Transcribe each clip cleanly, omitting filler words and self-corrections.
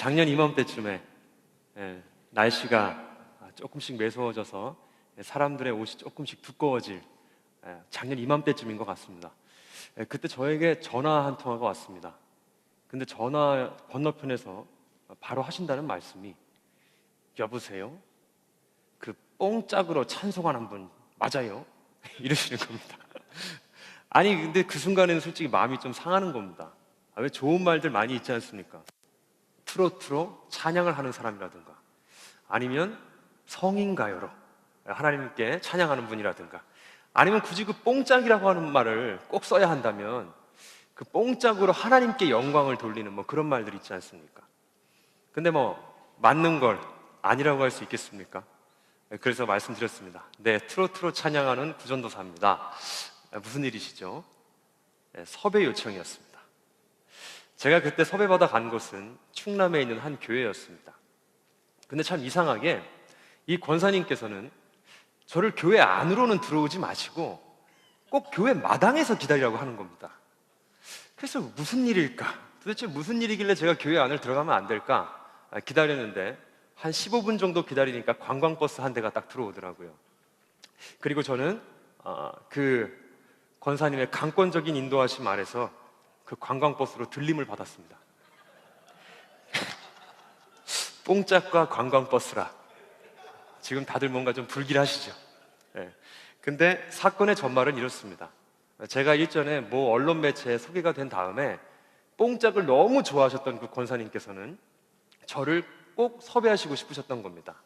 작년 이맘때쯤에 날씨가 조금씩 매서워져서 사람들의 옷이 조금씩 두꺼워질 작년 이맘때쯤인 것 같습니다. 그때 저에게 전화 한 통화가 왔습니다. 근데 전화 건너편에서 바로 하신다는 말씀이, 여보세요? 그 뽕짝으로 찬송하는 분 맞아요? 이러시는 겁니다. 아니 근데 그 순간에는 솔직히 마음이 좀 상하는 겁니다. 왜 좋은 말들 많이 있지 않습니까? 트로트로 찬양을 하는 사람이라든가, 아니면 성인가요로 하나님께 찬양하는 분이라든가, 아니면 굳이 그 뽕짝이라고 하는 말을 꼭 써야 한다면 그 뽕짝으로 하나님께 영광을 돌리는 그런 말들 있지 않습니까? 근데 맞는 걸 아니라고 할 수 있겠습니까? 그래서 말씀드렸습니다. 네, 트로트로 찬양하는 구전도사입니다. 무슨 일이시죠? 섭외 요청이었습니다. 제가 그때 섭외받아 간 곳은 충남에 있는 한 교회였습니다. 근데 참 이상하게 이 권사님께서는 저를 교회 안으로는 들어오지 마시고 꼭 교회 마당에서 기다리라고 하는 겁니다. 그래서 무슨 일일까? 도대체 무슨 일이길래 제가 교회 안을 들어가면 안 될까? 기다렸는데 한 15분 정도 기다리니까 관광버스 한 대가 딱 들어오더라고요. 그리고 저는 그 권사님의 강권적인 인도하심 아래서 그 관광버스로 들림을 받았습니다. 뽕짝과 관광버스라. 지금 다들 뭔가 좀 불길하시죠? 근데 사건의 전말은 이렇습니다. 제가 일전에 언론 매체에 소개가 된 다음에 뽕짝을 너무 좋아하셨던 그 권사님께서는 저를 꼭 섭외하시고 싶으셨던 겁니다.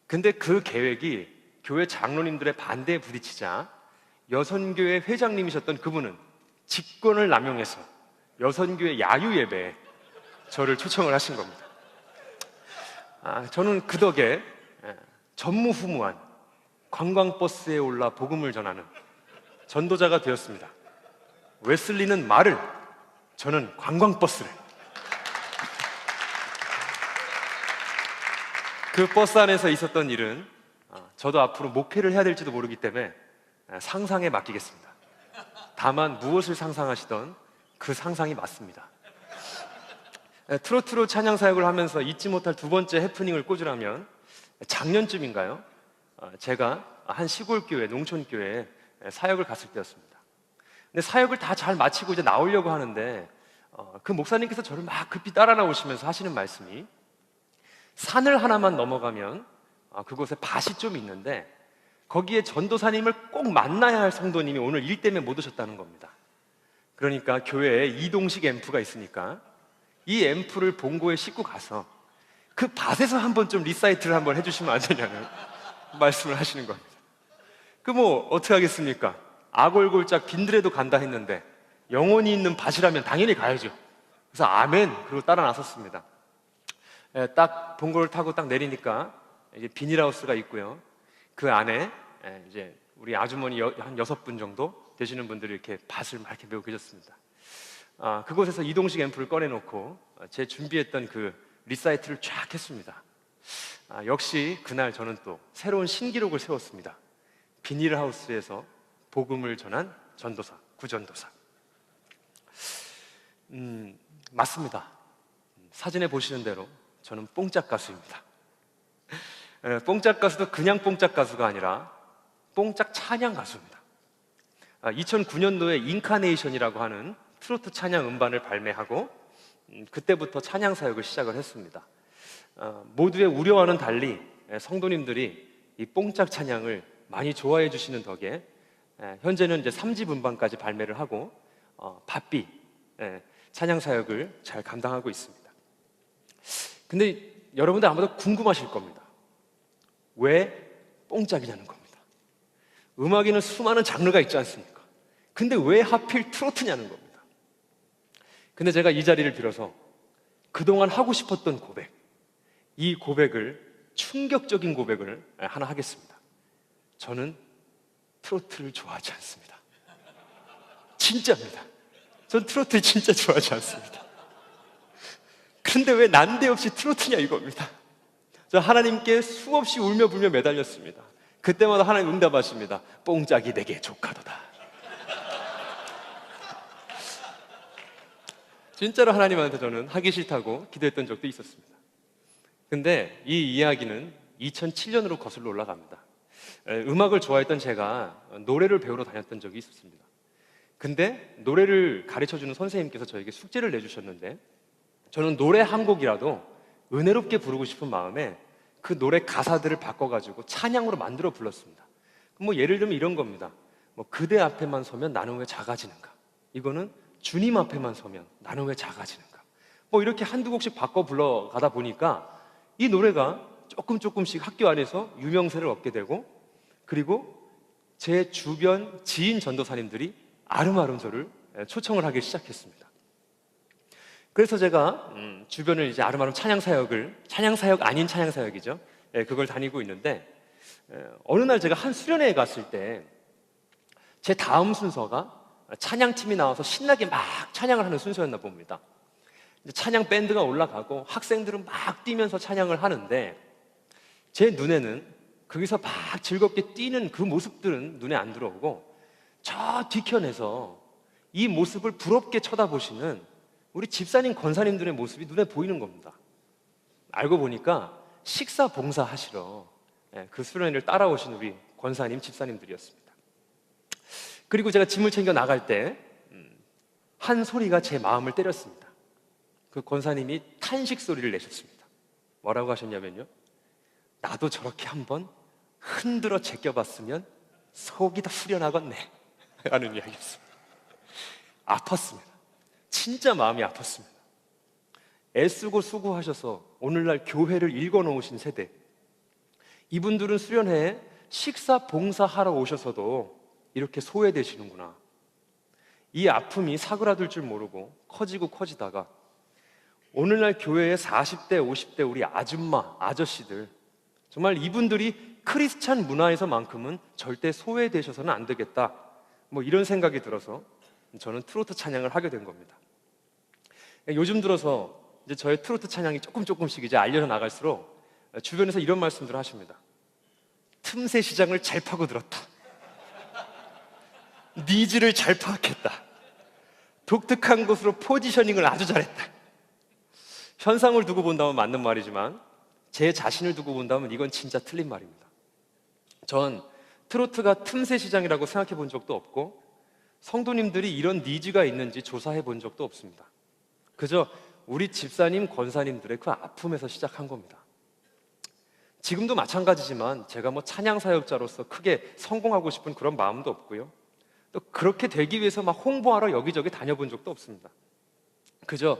근데 그 계획이 교회 장로님들의 반대에 부딪히자 여선교회 회장님이셨던 그분은 직권을 남용해서 여선교회 야유예배에 저를 초청을 하신 겁니다. 저는 그 덕에 전무후무한 관광버스에 올라 복음을 전하는 전도자가 되었습니다. 웨슬리는 말을, 저는 관광버스를. 그 버스 안에서 있었던 일은 저도 앞으로 목회를 해야 될지도 모르기 때문에 상상에 맡기겠습니다. 다만 무엇을 상상하시던 그 상상이 맞습니다. 트로트로 찬양 사역을 하면서 잊지 못할 두 번째 해프닝을 꽂으라면, 작년쯤인가요? 제가 한 시골교회, 농촌교회에 사역을 갔을 때였습니다. 근데 사역을 다 잘 마치고 이제 나오려고 하는데 그 목사님께서 저를 막 급히 따라 나오시면서 하시는 말씀이, 산을 하나만 넘어가면 그곳에 밭이 좀 있는데 거기에 전도사님을 꼭 만나야 할 성도님이 오늘 일 때문에 못 오셨다는 겁니다. 그러니까 교회에 이동식 앰프가 있으니까 이 앰프를 본고에 싣고 가서 그 밭에서 한번 좀 리사이트를 한번 해주시면 안 되냐는 말씀을 하시는 겁니다. 어떻게 하겠습니까? 아골골짝 빈들에도 간다 했는데 영혼이 있는 밭이라면 당연히 가야죠. 그래서 아멘! 그리고 따라 나섰습니다. 딱 본고를 타고 딱 내리니까 이제 비닐하우스가 있고요. 그 안에 이제 우리 아주머니 한 6분 정도 되시는 분들이 이렇게 밭을 막 이렇게 메고 계셨습니다. 그곳에서 이동식 앰프를 꺼내놓고 제 준비했던 그 리사이트를 쫙 했습니다. 역시 그날 저는 또 새로운 신기록을 세웠습니다. 비닐하우스에서 복음을 전한 전도사, 구전도사. 맞습니다. 사진에 보시는 대로 저는 뽕짝 가수입니다. 뽕짝 가수도 그냥 뽕짝 가수가 아니라 뽕짝 찬양 가수입니다. 2009년도에 인카네이션이라고 하는 트로트 찬양 음반을 발매하고 그때부터 찬양 사역을 시작을 했습니다. 모두의 우려와는 달리 성도님들이 이 뽕짝 찬양을 많이 좋아해 주시는 덕에 현재는 이제 3집 음반까지 발매를 하고 바삐 찬양 사역을 잘 감당하고 있습니다. 근데 여러분들 아마도 궁금하실 겁니다. 왜 뽕짝이냐는 겁니다. 음악에는 수많은 장르가 있지 않습니까? 근데 왜 하필 트로트냐는 겁니다. 근데 제가 이 자리를 빌어서 그동안 하고 싶었던 고백, 이 고백을, 충격적인 고백을 하나 하겠습니다. 저는 트로트를 좋아하지 않습니다. 진짜입니다. 전 트로트를 진짜 좋아하지 않습니다. 그런데 왜 난데없이 트로트냐 이겁니다. 저 하나님께 수없이 울며 불며 매달렸습니다. 그때마다 하나님 응답하십니다. 뽕짝이 내게 조카도다. 진짜로 하나님한테 저는 하기 싫다고 기도했던 적도 있었습니다. 근데 이 이야기는 2007년으로 거슬러 올라갑니다. 음악을 좋아했던 제가 노래를 배우러 다녔던 적이 있었습니다. 근데 노래를 가르쳐주는 선생님께서 저에게 숙제를 내주셨는데, 저는 노래 한 곡이라도 은혜롭게 부르고 싶은 마음에 그 노래 가사들을 바꿔가지고 찬양으로 만들어 불렀습니다. 뭐 예를 들면 이런 겁니다. 뭐 그대 앞에만 서면 나는 왜 작아지는가? 이거는 주님 앞에만 서면 나는 왜 작아지는가? 뭐 이렇게 한두 곡씩 바꿔 불러가다 보니까 이 노래가 조금씩 학교 안에서 유명세를 얻게 되고, 그리고 제 주변 지인 전도사님들이 아름아름 저를 초청을 하기 시작했습니다. 그래서 제가 주변을 이제 아름아름 찬양사역 아닌 찬양사역이죠, 그걸 다니고 있는데, 어느 날 제가 한 수련회에 갔을 때 제 다음 순서가 찬양팀이 나와서 신나게 막 찬양을 하는 순서였나 봅니다. 이제 찬양 밴드가 올라가고 학생들은 막 뛰면서 찬양을 하는데, 제 눈에는 거기서 막 즐겁게 뛰는 그 모습들은 눈에 안 들어오고, 저 뒤편에서 이 모습을 부럽게 쳐다보시는 우리 집사님, 권사님들의 모습이 눈에 보이는 겁니다. 알고 보니까 식사 봉사 하시러 그 수련회를 따라오신 우리 권사님, 집사님들이었습니다. 그리고 제가 짐을 챙겨 나갈 때 한 소리가 제 마음을 때렸습니다. 그 권사님이 탄식 소리를 내셨습니다. 뭐라고 하셨냐면요, 나도 저렇게 한번 흔들어 제껴봤으면 속이 다 후련하겠네 라는 이야기였습니다. 아팠습니다. 진짜 마음이 아팠습니다. 애쓰고 수고하셔서 오늘날 교회를 읽어놓으신 세대, 이분들은 수련회에 식사 봉사하러 오셔서도 이렇게 소외되시는구나. 이 아픔이 사그라들 줄 모르고 커지다가 오늘날 교회의 40대, 50대 우리 아줌마, 아저씨들, 정말 이분들이 크리스찬 문화에서만큼은 절대 소외되셔서는 안 되겠다, 뭐 이런 생각이 들어서 저는 트로트 찬양을 하게 된 겁니다. 요즘 들어서 이제 저의 트로트 찬양이 조금씩 이제 알려져 나갈수록 주변에서 이런 말씀들을 하십니다. 틈새 시장을 잘 파고들었다. 니즈를 잘 파악했다. 독특한 곳으로 포지셔닝을 아주 잘했다. 현상을 두고 본다면 맞는 말이지만 제 자신을 두고 본다면 이건 진짜 틀린 말입니다. 전 트로트가 틈새 시장이라고 생각해 본 적도 없고, 성도님들이 이런 니즈가 있는지 조사해 본 적도 없습니다. 그저 우리 집사님, 권사님들의 그 아픔에서 시작한 겁니다. 지금도 마찬가지지만 제가 뭐 찬양 사역자로서 크게 성공하고 싶은 그런 마음도 없고요, 또 그렇게 되기 위해서 막 홍보하러 여기저기 다녀본 적도 없습니다. 그저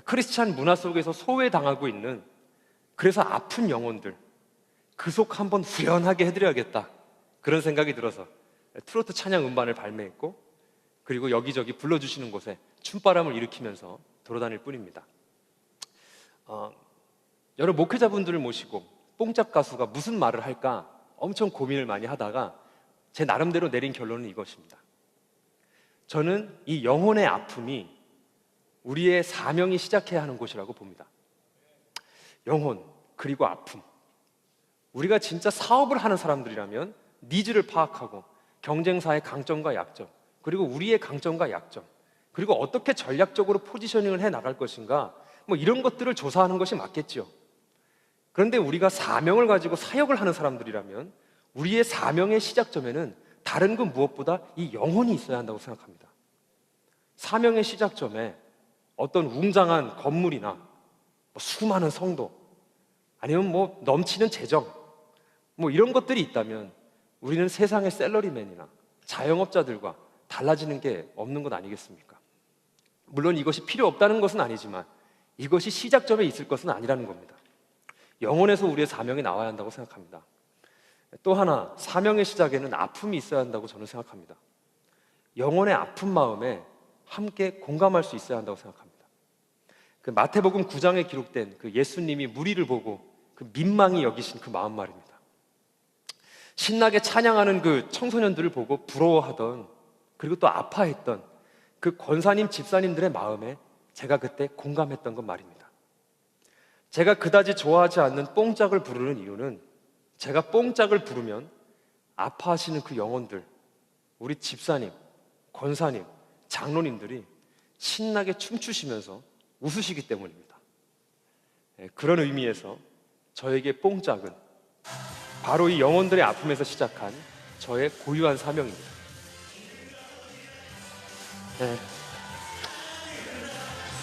크리스찬 문화 속에서 소외당하고 있는, 그래서 아픈 영혼들 그 속 한번 후련하게 해드려야겠다, 그런 생각이 들어서 트로트 찬양 음반을 발매했고, 그리고 여기저기 불러주시는 곳에 춤바람을 일으키면서 돌아다닐 뿐입니다. 여러 목회자분들을 모시고 뽕짝 가수가 무슨 말을 할까 엄청 고민을 많이 하다가 제 나름대로 내린 결론은 이것입니다. 저는 이 영혼의 아픔이 우리의 사명이 시작해야 하는 곳이라고 봅니다. 영혼 그리고 아픔. 우리가 진짜 사업을 하는 사람들이라면 니즈를 파악하고 경쟁사의 강점과 약점, 그리고 우리의 강점과 약점, 그리고 어떻게 전략적으로 포지셔닝을 해 나갈 것인가, 뭐 이런 것들을 조사하는 것이 맞겠죠. 그런데 우리가 사명을 가지고 사역을 하는 사람들이라면 우리의 사명의 시작점에는 다른 그 무엇보다 이 영혼이 있어야 한다고 생각합니다. 사명의 시작점에 어떤 웅장한 건물이나 뭐 수많은 성도, 아니면 뭐 넘치는 재정, 뭐 이런 것들이 있다면 우리는 세상의 샐러리맨이나 자영업자들과 달라지는 게 없는 것 아니겠습니까? 물론 이것이 필요 없다는 것은 아니지만 이것이 시작점에 있을 것은 아니라는 겁니다. 영혼에서 우리의 사명이 나와야 한다고 생각합니다. 또 하나, 사명의 시작에는 아픔이 있어야 한다고 저는 생각합니다. 영혼의 아픈 마음에 함께 공감할 수 있어야 한다고 생각합니다. 그 마태복음 9장에 기록된 그 예수님이 무리를 보고 그 민망히 여기신 그 마음 말입니다. 신나게 찬양하는 그 청소년들을 보고 부러워하던, 그리고 또 아파했던 그 권사님, 집사님들의 마음에 제가 그때 공감했던 것 말입니다. 제가 그다지 좋아하지 않는 뽕짝을 부르는 이유는, 제가 뽕짝을 부르면 아파하시는 그 영혼들, 우리 집사님, 권사님, 장로님들이 신나게 춤추시면서 웃으시기 때문입니다. 그런 의미에서 저에게 뽕짝은 바로 이 영혼들의 아픔에서 시작한 저의 고유한 사명입니다.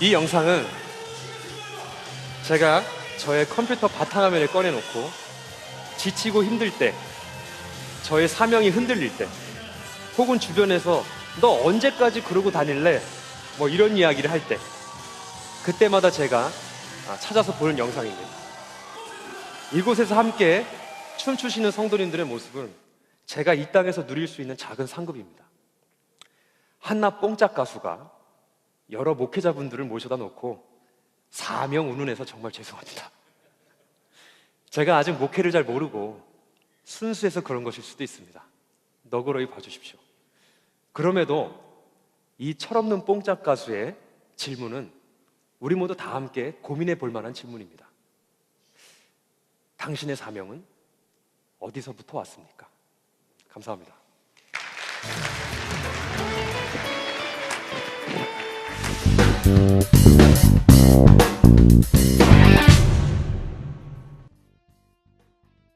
이 영상은 제가 저의 컴퓨터 바탕화면을 꺼내놓고 지치고 힘들 때, 저의 사명이 흔들릴 때, 혹은 주변에서 너 언제까지 그러고 다닐래? 뭐 이런 이야기를 할 때, 그때마다 제가 찾아서 보는 영상입니다. 이곳에서 함께 춤추시는 성도님들의 모습은 제가 이 땅에서 누릴 수 있는 작은 상급입니다. 한낱 뽕짝 가수가 여러 목회자분들을 모셔다 놓고 사명 운운해서 정말 죄송합니다. 제가 아직 목회를 잘 모르고 순수해서 그런 것일 수도 있습니다. 너그러이 봐주십시오. 그럼에도 이 철없는 뽕짝 가수의 질문은 우리 모두 다 함께 고민해 볼 만한 질문입니다. 당신의 사명은 어디서부터 왔습니까? 감사합니다.